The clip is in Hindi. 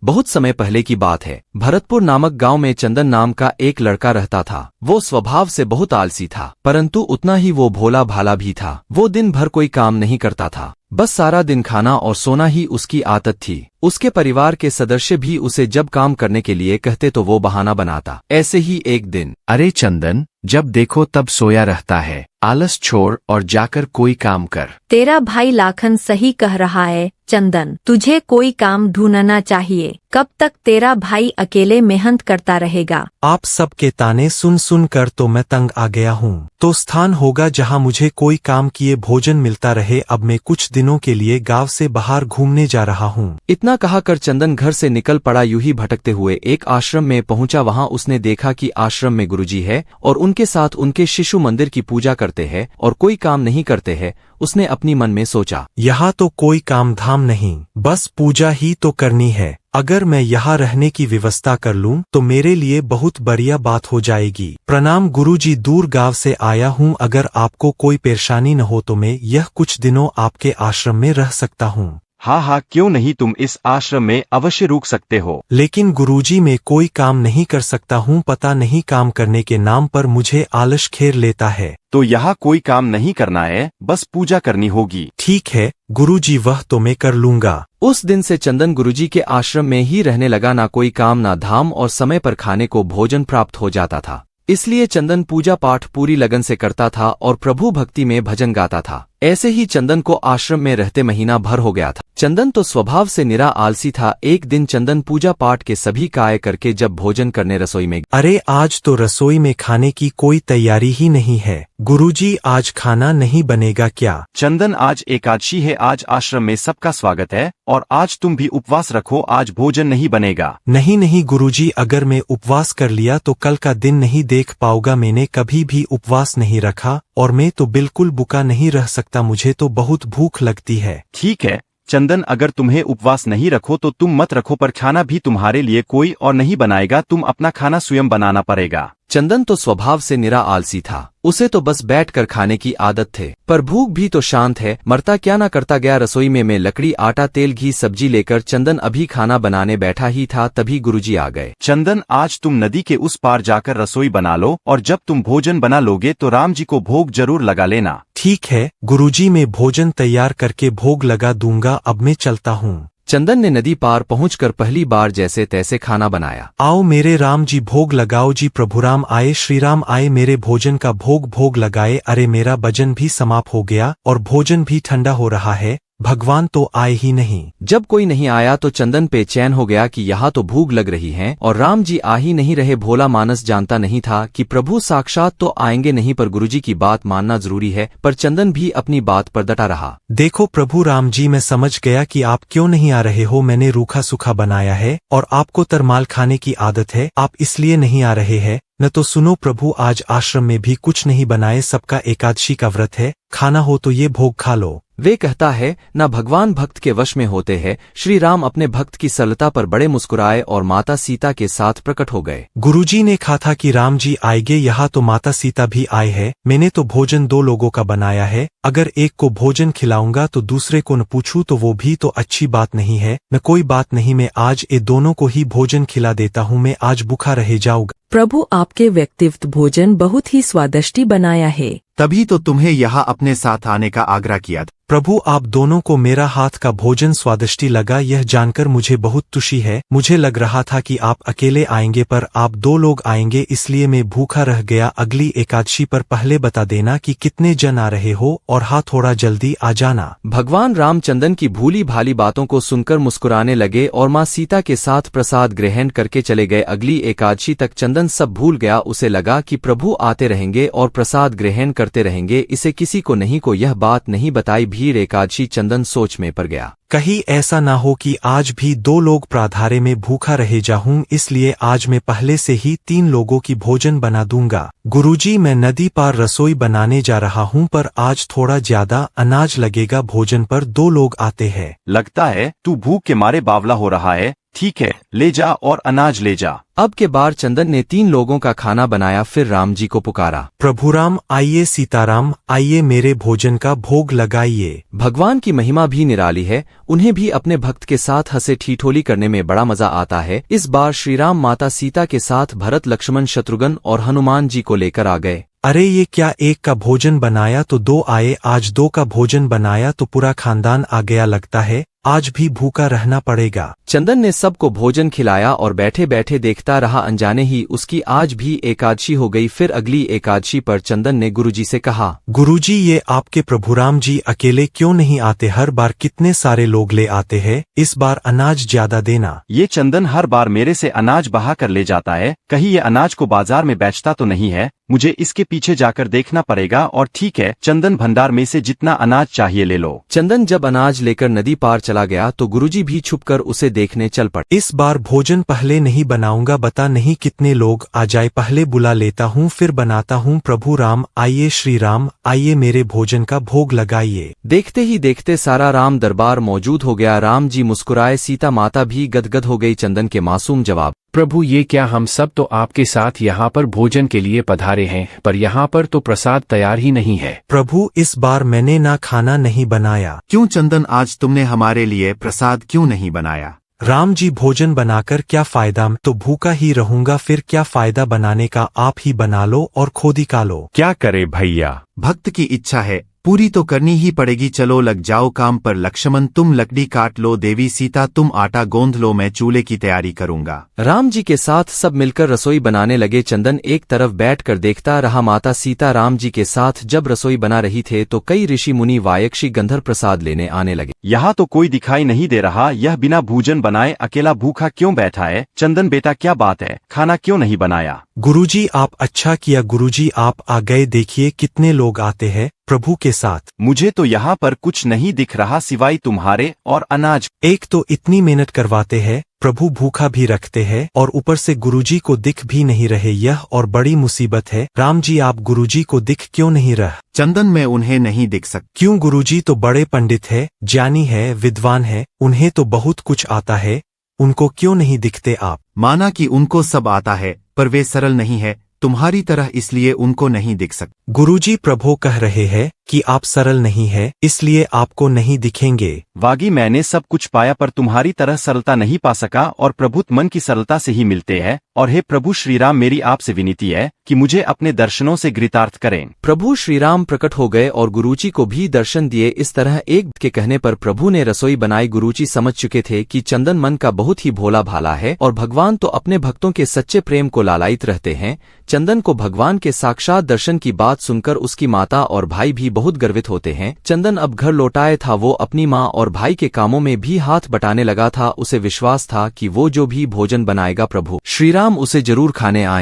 बहुत समय पहले की बात है। भरतपुर नामक गांव में चंदन नाम का एक लड़का रहता था। वो स्वभाव से बहुत आलसी था, परंतु उतना ही वो भोला भाला भी था। वो दिन भर कोई काम नहीं करता था, बस सारा दिन खाना और सोना ही उसकी आदत थी। उसके परिवार के सदस्य भी उसे जब काम करने के लिए कहते तो वो बहाना बनाता। ऐसे ही एक दिन, अरे चंदन, जब देखो तब सोया रहता है, आलस छोड़ और जाकर कोई काम कर। तेरा भाई लाखन सही कह रहा है चंदन, तुझे कोई काम ढूंढना चाहिए। कब तक तेरा भाई अकेले मेहनत करता रहेगा? आप सबके ताने सुन सुन कर तो मैं तंग आ गया हूँ। तो स्थान होगा जहाँ मुझे कोई काम किए भोजन मिलता रहे। अब मैं कुछ दिनों के लिए गांव से बाहर घूमने जा रहा हूँ। इतना कहाकर चंदन घर से निकल पड़ा। यूं ही भटकते हुए एक आश्रम में पहुंचा। वहां उसने देखा कि आश्रम में गुरुजी है और उनके साथ उनके शिशु मंदिर की पूजा करते हैं और कोई काम नहीं करते हैं। उसने अपनी मन में सोचा, यहाँ तो कोई काम धाम नहीं, बस पूजा ही तो करनी है। अगर मैं यहाँ रहने की व्यवस्था कर लूं तो मेरे लिए बहुत बढ़िया बात हो जाएगी। प्रणाम गुरुजी, दूर गांव से आया हूँ। अगर आपको कोई परेशानी न हो तो मैं यह कुछ दिनों आपके आश्रम में रह सकता हूँ। हाँ हाँ, क्यों नहीं, तुम इस आश्रम में अवश्य रुक सकते हो। लेकिन गुरुजी, मैं कोई काम नहीं कर सकता हूँ। पता नहीं, काम करने के नाम पर मुझे आलस घेर लेता है। तो यहाँ कोई काम नहीं करना है, बस पूजा करनी होगी। ठीक है गुरुजी, वह तो मैं कर लूंगा। उस दिन से चंदन गुरुजी के आश्रम में ही रहने लगा। ना कोई काम ना धाम और समय पर खाने को भोजन प्राप्त हो जाता था। इसलिए चंदन पूजा पाठ पूरी लगन से करता था और प्रभु भक्ति में भजन गाता था। ऐसे ही चंदन को आश्रम में रहते महीना भर हो गया था। चंदन तो स्वभाव से निरा आलसी था। एक दिन चंदन पूजा पाठ के सभी कार्य करके जब भोजन करने रसोई में, अरे आज तो रसोई में खाने की कोई तैयारी ही नहीं है। गुरुजी, आज खाना नहीं बनेगा क्या? चंदन, आज एकादशी है, आज आश्रम में सबका स्वागत है और आज तुम भी उपवास रखो, आज भोजन नहीं बनेगा। नहीं नहीं गुरुजी, अगर मैं उपवास कर लिया तो कल का दिन नहीं देख पाऊंगा। मैंने कभी भी उपवास नहीं रखा और मैं तो बिल्कुल भूखा नहीं रह सकता। मुझे तो बहुत भूख लगती है। ठीक है चंदन, अगर तुम्हें उपवास नहीं रखो तो तुम मत रखो, पर खाना भी तुम्हारे लिए कोई और नहीं बनाएगा। तुम अपना खाना स्वयं बनाना पड़ेगा। चंदन तो स्वभाव से निरा आलसी था। उसे तो बस बैठकर खाने की आदत थे, पर भूख भी तो शांत है, मरता क्या ना करता गया। रसोई में लकड़ी, आटा, तेल, घी, सब्जी लेकर चंदन अभी खाना बनाने बैठा ही था, तभी गुरुजी आ गए। चंदन, आज तुम नदी के उस पार जाकर रसोई बना लो और जब तुम भोजन बना लोगे तो राम जी को भोग जरूर लगा लेना। ठीक है गुरुजी, मैं भोजन तैयार करके भोग लगा दूंगा। अब मैं चलता हूँ। चंदन ने नदी पार पहुंचकर पहली बार जैसे तैसे खाना बनाया। आओ मेरे राम जी, भोग लगाओ जी। प्रभु राम आए, श्री राम आए, मेरे भोजन का भोग लगाए। अरे मेरा भजन भी समाप्त हो गया और भोजन भी ठंडा हो रहा है। भगवान तो आए ही नहीं। जब कोई नहीं आया तो चंदन पे चैन हो गया कि यहाँ तो भूख लग रही है और राम जी आ ही नहीं रहे। भोला मानस जानता नहीं था कि प्रभु साक्षात तो आएंगे नहीं, पर गुरुजी की बात मानना जरूरी है। पर चंदन भी अपनी बात पर डटा रहा। देखो प्रभु राम जी, मैं समझ गया कि आप क्यों नहीं आ रहे हो। मैंने रूखा सूखा बनाया है और आपको तरमाल खाने की आदत है, आप इसलिए नहीं आ रहे हैं। न तो सुनो प्रभु, आज आश्रम में भी कुछ नहीं बनाए, सबका एकादशी का व्रत है। खाना हो तो ये भोग खा लो। वे कहता है, न भगवान भक्त के वश में होते हैं। श्री राम अपने भक्त की सरलता पर बड़े मुस्कुराए और माता सीता के साथ प्रकट हो गए। गुरुजी ने कहा था कि राम जी आएंगे, यहाँ तो माता सीता भी आए हैं। मैंने तो भोजन 2 लोगों का बनाया है। अगर एक को भोजन खिलाऊंगा तो दूसरे को न पूछूं तो वो भी तो अच्छी बात नहीं है। न कोई बात नहीं, मैं आज ये दोनों को ही भोजन खिला देता हूँ। मैं आज भूखा रह जाऊंगा। प्रभु, आपके व्यक्तित्व भोजन बहुत ही स्वादिष्ट बनाया है। तभी तो तुम्हें यहाँ अपने साथ आने का आग्रह किया। प्रभु, आप दोनों को मेरा हाथ का भोजन स्वादिष्ट लगा, यह जानकर मुझे बहुत खुशी है। मुझे लग रहा था कि आप अकेले आएंगे, पर आप 2 लोग आएंगे, इसलिए मैं भूखा रह गया। अगली एकादशी पर पहले बता देना कि कितने जन आ रहे हो और हाँ, थोड़ा जल्दी आ जाना। भगवान राम चंदन की भूली भाली बातों को सुनकर मुस्कुराने लगे और माँ सीता के साथ प्रसाद ग्रहण करके चले गए। अगली एकादशी तक चंदन सब भूल गया। उसे लगा कि प्रभु आते रहेंगे और प्रसाद ग्रहण करते रहेंगे। इसे किसी को नहीं को यह बात नहीं बताई। भीड़ एकादशी, चंदन सोच में पड़ गया। कहीं ऐसा ना हो कि आज भी 2 लोग प्राधारे में भूखा रह जाऊं, इसलिए आज मैं पहले से ही 3 लोगों की भोजन बना दूंगा। गुरुजी, मैं नदी पार रसोई बनाने जा रहा हूं, पर आज थोड़ा ज्यादा अनाज लगेगा। भोजन पर 2 लोग आते हैं। लगता है तू भूख के मारे बावला हो रहा है। ठीक है, ले जा और अनाज ले जा। अब के बार चंदन ने 3 लोगों का खाना बनाया, फिर राम जी को पुकारा। प्रभुराम आइए, सीताराम आइए, मेरे भोजन का भोग लगाइए। भगवान की महिमा भी निराली है, उन्हें भी अपने भक्त के साथ हंसे ठीठोली करने में बड़ा मजा आता है। इस बार श्रीराम माता सीता के साथ भरत, लक्ष्मण, शत्रुघ्न और हनुमान जी को लेकर आ गए। अरे ये क्या, एक का भोजन बनाया तो 2 आए, आज 2 का भोजन बनाया तो पूरा खानदान आ गया, लगता है आज भी भूखा रहना पड़ेगा। चंदन ने सबको भोजन खिलाया और बैठे बैठे देखता रहा, अनजाने ही उसकी आज भी एकादशी हो गई। फिर अगली एकादशी पर चंदन ने गुरुजी से कहा, गुरुजी ये आपके प्रभुराम जी अकेले क्यों नहीं आते? हर बार कितने सारे लोग ले आते हैं, इस बार अनाज ज्यादा देना। ये चंदन हर बार मेरे से अनाज बहा कर ले जाता है, कहीं ये अनाज को बाजार में बेचता तो नहीं है? मुझे इसके पीछे जाकर देखना पड़ेगा। और ठीक है, चंदन भंडार में से जितना अनाज चाहिए ले लो। चंदन जब अनाज लेकर नदी पार चला गया तो गुरुजी भी छुपकर उसे देखने चल पड़े। इस बार भोजन पहले नहीं बनाऊंगा, बता नहीं कितने लोग आ जाए, पहले बुला लेता हूँ फिर बनाता हूँ। प्रभु राम आइए, श्री राम आइए, मेरे भोजन का भोग लगाइए। देखते ही देखते सारा राम दरबार मौजूद हो गया। राम जी मुस्कुराए, सीता माता भी गदगद हो गई। चंदन के मासूम जवाब, प्रभु ये क्या, हम सब तो आपके साथ यहाँ पर भोजन के लिए पधारे हैं, पर यहाँ पर तो प्रसाद तैयार ही नहीं है। प्रभु इस बार मैंने ना खाना नहीं बनाया। क्यों चंदन, आज तुमने हमारे लिए प्रसाद क्यों नहीं बनाया? राम जी भोजन बनाकर क्या फायदा, तो भूखा ही रहूंगा, फिर क्या फायदा बनाने का, आप ही बना लो और खुद ही खा लो। क्या करे भैया, भक्त की इच्छा है, पूरी तो करनी ही पड़ेगी। चलो लग जाओ काम पर। लक्ष्मण तुम लकड़ी काट लो, देवी सीता तुम आटा गोंद लो, मैं चूल्हे की तैयारी करूंगा। राम जी के साथ सब मिलकर रसोई बनाने लगे। चंदन एक तरफ बैठकर देखता रहा। माता सीता राम जी के साथ जब रसोई बना रही थे तो कई ऋषि मुनि वायक्षी गंधर्व प्रसाद लेने आने लगे। यहाँ तो कोई दिखाई नहीं दे रहा, यह बिना भोजन बनाए अकेला भूखा क्यों बैठा है? चंदन बेटा क्या बात है, खाना क्यों नहीं बनाया? गुरुजी आप अच्छा किया, गुरुजी आप आ गए, देखिए कितने लोग आते हैं प्रभु के साथ। मुझे तो यहाँ पर कुछ नहीं दिख रहा सिवाय तुम्हारे और अनाज। एक तो इतनी मेहनत करवाते हैं, प्रभु भूखा भी रखते हैं और ऊपर से गुरुजी को दिख भी नहीं रहे, यह और बड़ी मुसीबत है। राम जी आप गुरुजी को दिख क्यों नहीं रहा? चंदन मैं उन्हें नहीं दिख सकता। क्यों? गुरुजी तो बड़े पंडित है, ज्ञानी है, विद्वान है, उन्हें तो बहुत कुछ आता है, उनको क्यों नहीं दिखते आप? माना कि उनको सब आता है, पर वे सरल नहीं है तुम्हारी तरह, इसलिए उनको नहीं दिख सकते। गुरुजी प्रभु कह रहे हैं कि आप सरल नहीं है, इसलिए आपको नहीं दिखेंगे। वागी मैंने सब कुछ पाया पर तुम्हारी तरह सरलता नहीं पा सका, और प्रभुत मन की सरलता से ही मिलते हैं। और हे प्रभु श्रीराम, मेरी आपसे विनती है कि मुझे अपने दर्शनों से कृतार्थ करें। प्रभु श्रीराम प्रकट हो गए और गुरुजी को भी दर्शन दिए। इस तरह एक के कहने पर प्रभु ने रसोई बनाई। गुरुजी समझ चुके थे कि चंदन मन का बहुत ही भोला भाला है और भगवान तो अपने भक्तों के सच्चे प्रेम को लालायित रहते हैं। चंदन को भगवान के साक्षात दर्शन की बात सुनकर उसकी माता और भाई भी बहुत गर्वित होते हैं। चंदन अब घर लौटाए था, वो अपनी माँ और भाई के कामों में भी हाथ बटाने लगा था। उसे विश्वास था कि वो जो भी भोजन बनाएगा प्रभु श्रीराम उसे जरूर खाने आए।